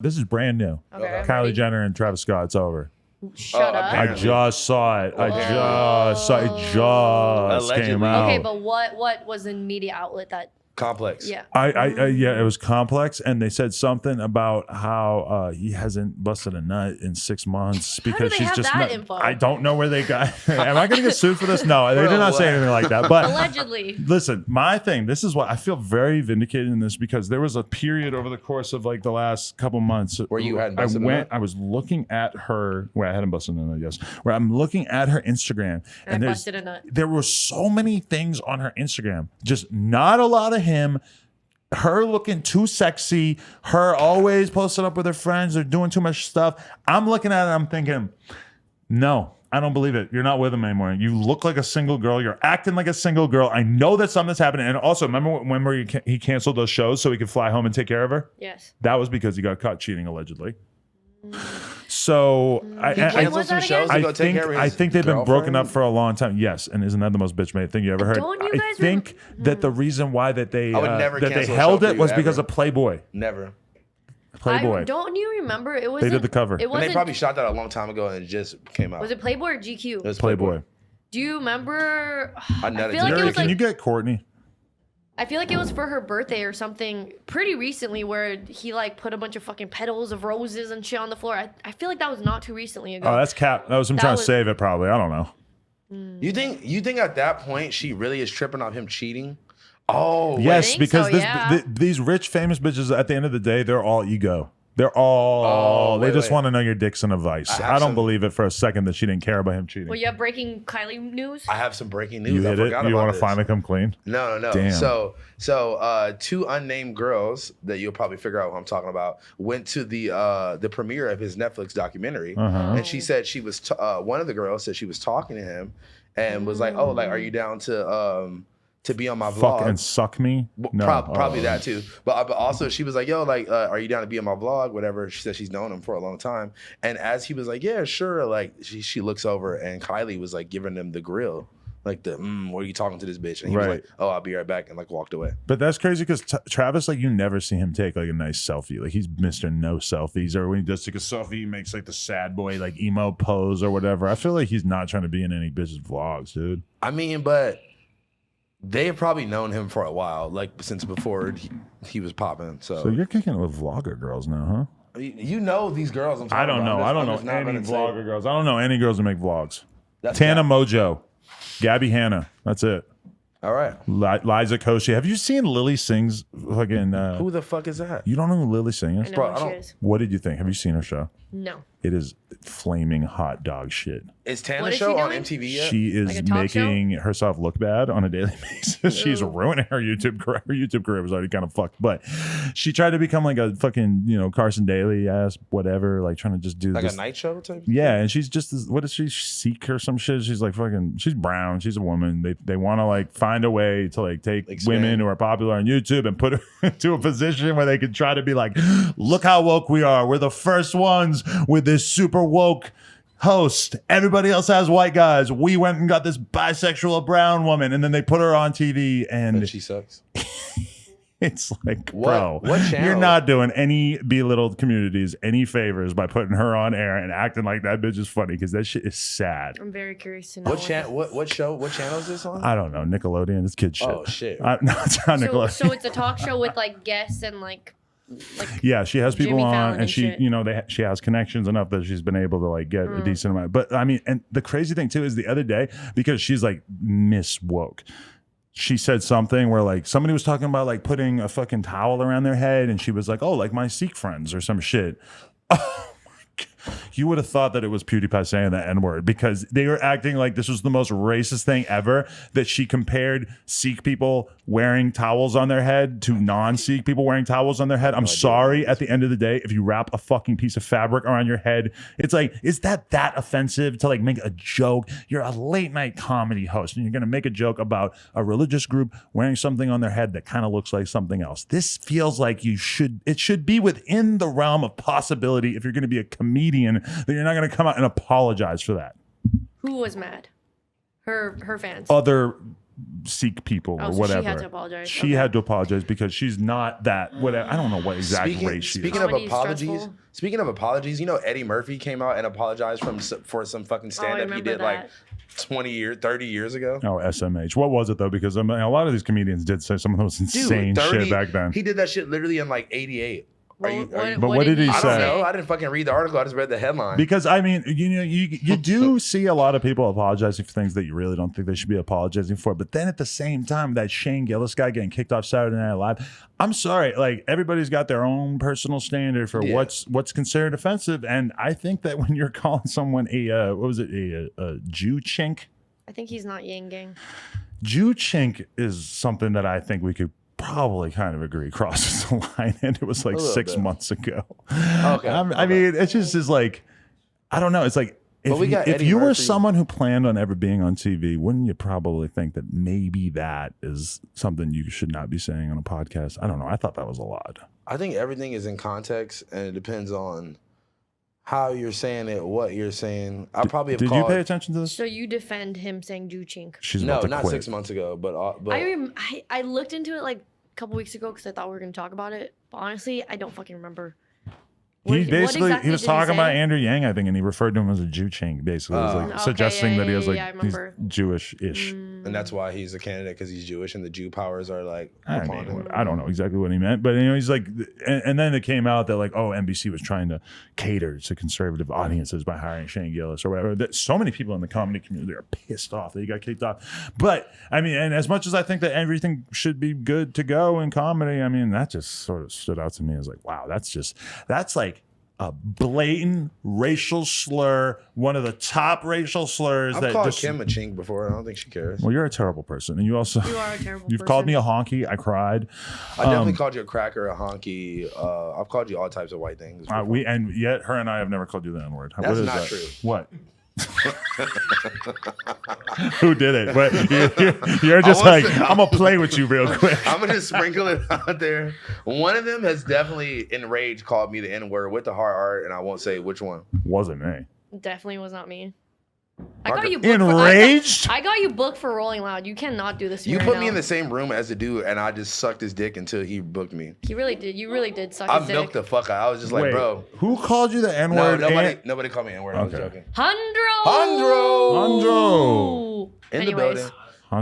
This is brand new. Okay. Kylie Jenner and Travis Scott. It's over. Shut up. I just saw it. I just came out. Okay, but what was the media outlet that? Complex. Yeah. Yeah, it was Complex, and they said something about how he hasn't busted a nut in 6 months because she's just not. Info? I don't know where they got. Am I going to get sued for this? No, they did not say anything like that. But allegedly. Listen, my thing. This is what I feel very vindicated in this because there was a period over the course of like the last couple months where you hadn't busted a nut? I was looking at her. Where I hadn't busted a nut. Yes. Where I'm looking at her Instagram, and busted a nut. there were so many things on her Instagram. Just not a lot of him, her looking too sexy, her always posting up with her friends, they're doing too much stuff. I'm looking at it, I'm thinking, no, I don't believe it. You're not with him anymore. You look like a single girl. You're acting like a single girl. I know that something's happening. And also, remember when he canceled those shows so he could fly home and take care of her? Yes. That was because he got caught cheating, allegedly. So he canceled some shows to go take care of his I think they've been broken girlfriend? up for a long time. Yes, and isn't that the most bitch made thing you ever heard? Don't you guys I think that the reason why that they I would never that they cancel a held show for it you, was because ever. of Playboy. Never. Playboy. Don't you remember? It was. They did the cover. It And wasn't. they probably shot that a long time ago and it just came out. Was it Playboy or GQ? It was Playboy. Do you remember? I feel like Mary, it was can you get Courtney? I feel like it was for her birthday or something pretty recently where he like put a bunch of fucking petals of roses and shit on the floor. I feel like that was not too recently ago. Oh, that's cap. That was him trying to save it. Probably. I don't know. You think at that point she really is tripping off him cheating? Oh Yes, think because so, yeah. these rich famous bitches at the end of the day, they're all ego. They're all they just want to know your dick's in a vice. I don't believe it for a second that she didn't care about him cheating. Well, you have breaking Kylie news. I have some breaking news. You hit it. You want to this. finally come clean? No. Damn. So two unnamed girls that you'll probably figure out what I'm talking about went to the premiere of his Netflix documentary, and she said she was one of the girls said she was talking to him and was like, "Oh, like, are you down to be on my vlog?" Fuck and suck me? No. Probably that too. But also she was like, "Yo, like, are you down to be on my vlog?" Whatever. She said she's known him for a long time. And as he was like, "Yeah, sure," like she looks over and Kylie was like giving him the grill. Like what are you talking to this bitch? And he was like, "Oh, I'll be right back," and like walked away. But that's crazy because Travis, like, you never see him take like a nice selfie. Like, he's Mr. No Selfies, or when he does take a selfie, he makes like the sad boy like emo pose or whatever. I feel like he's not trying to be in any bitch's vlogs, dude. I mean, but they have probably known him for a while, like since before he was popping. So you're kicking it with vlogger girls now, huh? You know these girls. I don't know. I don't know any vlogger girls. I don't know any girls who make vlogs. Tana Mojo, Gabby Hanna. That's it. All right. Liza Koshy. Have you seen Lilly Singh's fucking? Who the fuck is that? You don't know who Lilly Singh is? I know who she is. What did you think? Have you seen her show? No. It is flaming hot dog shit. Is Tana's What is show she on doing? MTV yet? She is Like a talk making herself look bad on a daily basis. She's ruining her YouTube career. Her YouTube career was already kind of fucked, but she tried to become like a fucking, Carson Daly ass whatever, like trying to just do like this. a night show type. Yeah, and she's just what is she, Sikh or some shit? She's like fucking. She's brown. She's a woman. They want to like find a way to like take women who are popular on YouTube and put her into a position where they can try to be like, look how woke we are. We're the first ones with this super woke host. Everybody else has white guys. We went and got this bisexual brown woman, and then they put her on TV, and she sucks. It's like, what channel? You're not doing any belittled communities any favors by putting her on air and acting like that bitch is funny, because that shit is sad. I'm very curious to know. What channel is this on? I don't know. Nickelodeon. It's kid shit. Oh shit. No, it's not Nickelodeon. So it's a talk show with like guests and like yeah, she has people Jimmy on, Fallon and and she, shit. she has connections enough that she's been able to like get a decent amount. But I mean, and the crazy thing too is the other day, because she's like Miss Woke, she said something where like somebody was talking about like putting a fucking towel around their head, and she was like, "Oh, like my Sikh friends" or some shit. You would have thought that it was PewDiePie saying the N-word, because they were acting like this was the most racist thing ever, that she compared Sikh people wearing towels on their head to non-Sikh people wearing towels on their head. I'm sorry, at the end of the day, if you wrap a fucking piece of fabric around your head, it's like, is that offensive to like make a joke? You're a late night comedy host and you're going to make a joke about a religious group wearing something on their head that kind of looks like something else. This feels like it should be within the realm of possibility, if you're going to be a comedian, that you're not going to come out and apologize for that. Who was mad? Her fans. Other Sikh people or so whatever. she had to apologize. She had to apologize because she's not that. Whatever. I don't know what exact race she is. Speaking of Comedy is apologies, stressful. you know Eddie Murphy came out and apologized for some fucking stand up he did like 30 years ago. Oh, SMH. What was it though? Because I mean, a lot of these comedians did say some of those insane shit back then. He did that shit literally in like 88. But what did he say? I don't know. I didn't fucking read the article. I just read the headline. Because I mean, you do see a lot of people apologizing for things that you really don't think they should be apologizing for. But then at the same time, that Shane Gillis guy getting kicked off Saturday Night Live, I'm sorry, like everybody's got their own personal standard for what's considered offensive, and I think that when you're calling someone a Jew chink, I think he's not Yang Gang. Jew chink is something that I think we could probably kind of agree crosses the line, and it was like 6 months ago. Okay. I mean, it just is like, I don't know. It's like if you were someone who planned on ever being on TV, wouldn't you probably think that maybe that is something you should not be saying on a podcast? I don't know. I thought that was a lot. I think everything is in context, and it depends on how you're saying it, what you're saying. I probably have Did you pay attention to this? So you defend him saying Jew chink? She's about to not quit. 6 months ago, but I looked into it like a couple weeks ago because I thought we were gonna talk about it. But honestly, I don't fucking remember. He was talking about Andrew Yang, I think, and he referred to him as a Jew chink, basically. It was like suggesting that he has like he's Jewish-ish. And that's why he's a candidate, because he's Jewish and the Jew powers are like I don't know exactly what he meant, but he's like, and then it came out that like, oh, NBC was trying to cater to conservative audiences by hiring Shane Gillis or whatever. So many people in the comedy community are pissed off that he got kicked off. But I mean, and as much as I think that everything should be good to go in comedy, I mean, that just sort of stood out to me as like, wow, that's like a blatant racial slur, one of the top racial slurs. I've called Kim a chink before. I don't think she cares. Well, you're a terrible person, and you are a terrible you've person. Called me a honky. I cried. I definitely called you a cracker, a honky. I've called you all types of white things. And yet her and I have never called you the N-word. That's not true. What? Who did it? But you're just like, I'm gonna play with you real quick. I'm gonna just sprinkle it out there. One of them has definitely enraged called me the N-word with the hard art, and I won't say which one. Wasn't me. Definitely was not me. I got you booked enraged. I got you booked for Rolling Loud. You cannot do this. You put me in the same room as a dude, and I just sucked his dick until he booked me. He really did. You really did suck his dick. I milked the fuck out. I was just like, bro. Who called you the N-word? No, nobody called me N-word. I was joking. Handro. In the building.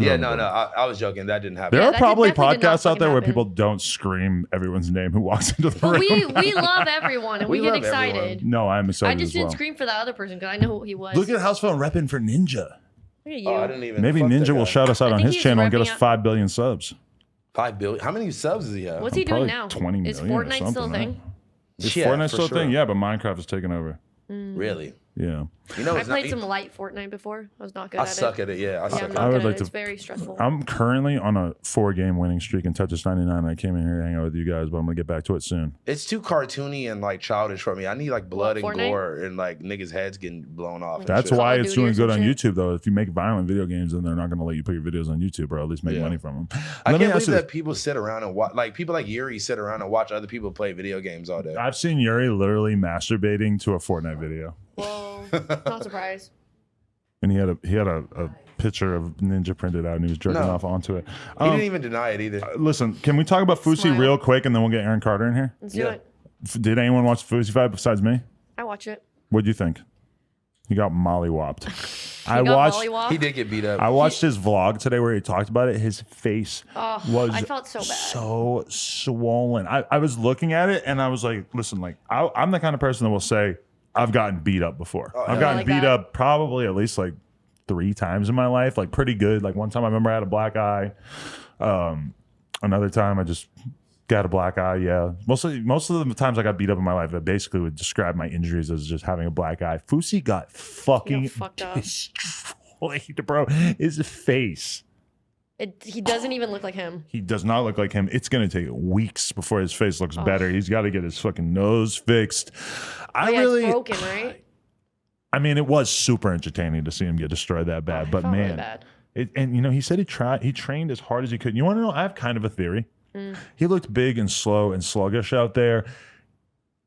Yeah, no, I was joking. That didn't happen. There are probably podcasts out there where people don't scream everyone's name who walks into the room. We love everyone and we get excited. Everyone. No, I'm excited. I just didn't scream for that other person because I know who he was. Look at House Phone repping for Ninja. Look at you. I didn't even. Maybe Ninja will shout us out on his channel and get us 5 billion subs. 5 billion? How many subs does he have? What's he doing now? 20 million. Is Fortnite still a thing? Is Fortnite still a thing? Yeah, but Minecraft is taking over. Really? Yeah. You know, I played some light Fortnite before. I was not good at it. I suck at it. Yeah, I suck at it. I would like to. It's very stressful. I'm currently on a 4-game winning streak in Tetris 99. I came in here to hang out with you guys, but I'm gonna get back to it soon. It's too cartoony and like childish for me. I need like blood and gore and like niggas' heads getting blown off. That's why it's doing good on YouTube though. If you make violent video games, then they're not gonna let you put your videos on YouTube, or at least make money from them. I can't believe that people sit around and watch, like people like Yuri sit around and watch other people play video games all day. I've seen Yuri literally masturbating to a Fortnite video. Whoa, not surprised. And he had a picture of Ninja printed out, and he was jerking off onto it. He didn't even deny it either. Listen, can we talk about Fousey real quick, and then we'll get Aaron Carter in here? Let's do it. Did anyone watch the Fousey fight besides me? I watch it. What'd you think? He got mollywopped. He did get beat up. I watched his vlog today where he talked about it. His face was I felt so bad. So swollen. I was looking at it, and I was like, listen, like I'm the kind of person that will say, I've gotten beat up before. I've gotten beat up probably at least like 3 times in my life, like pretty good. Like one time I remember I had a black eye. Another time I just got a black eye. Yeah. Most of the times I got beat up in my life, I basically would describe my injuries as just having a black eye. Fousey got fucking destroyed, bro. His face. He doesn't even look like him. He does not look like him. It's going to take weeks before his face looks better. He's got to get his fucking nose fixed. It's broken, right? I mean, it was super entertaining to see him get destroyed that bad. But man, really bad. And you know, he said he trained as hard as he could. You want to know? I have kind of a theory. He looked big and slow and sluggish out there.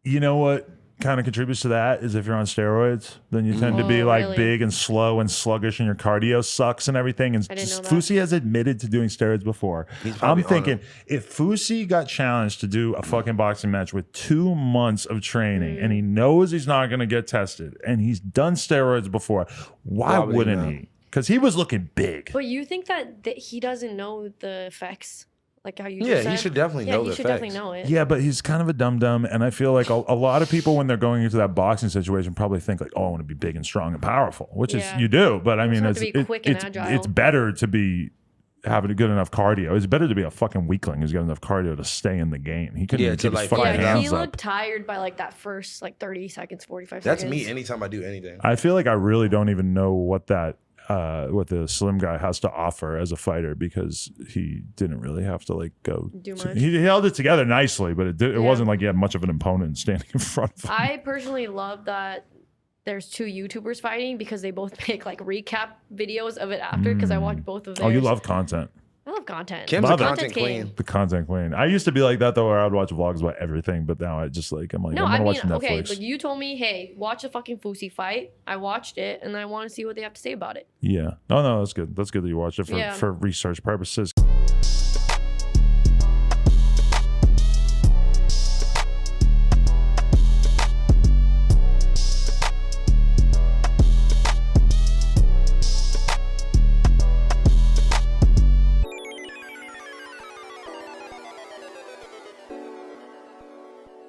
You know what? kind of contributes to that is if you're on steroids, then you tend to be like really? big and slow and sluggish, and your cardio sucks and everything. And I didn't know that. Fusi has admitted to doing steroids before. I'm probably on thinking if Fusi got challenged to do a fucking boxing match with 2 months of training, and he knows he's not going to get tested, and he's done steroids before, why would he wouldn't know? he? Because he was looking big. But you think that he doesn't know the effects, like how you Yeah, just said? he should definitely know he the should definitely effects. know it. Yeah, but he's kind of a dum-dum, and I feel like a lot of people, when they're going into that boxing situation, probably think like, oh, I want to be big and strong and powerful, which is Yeah. you do. But I mean, have to be quick and agile. it's better to be having a good enough cardio. It's better to be a fucking weakling who's got enough cardio to stay in the game. He couldn't Yeah, even to, keep his like, fucking fight Yeah, hands he up. looked tired by like that first like 30 seconds, 45 That's seconds. me anytime I do anything. I feel like I really don't even know what that what the slim guy has to offer as a fighter, because he didn't really have to like go Do much. He held it together nicely, but it Yeah. wasn't like he had much of an opponent standing in front of him. I personally love that there's 2 YouTubers fighting because they both make like recap videos of it after, because I watch both of theirs. Oh, you love content. I love content. Kim's Love a it. content queen. The content queen. I used to be like that though, where I'd watch vlogs about everything, but now I just like I'm like No, I'm I gonna mean, watch okay, Netflix. like you told me, hey, watch the fucking Fusi fight. I watched it, and I want to see what they have to say about it. Yeah. Oh no, that's good. That's good that you watched it Yeah. for research purposes.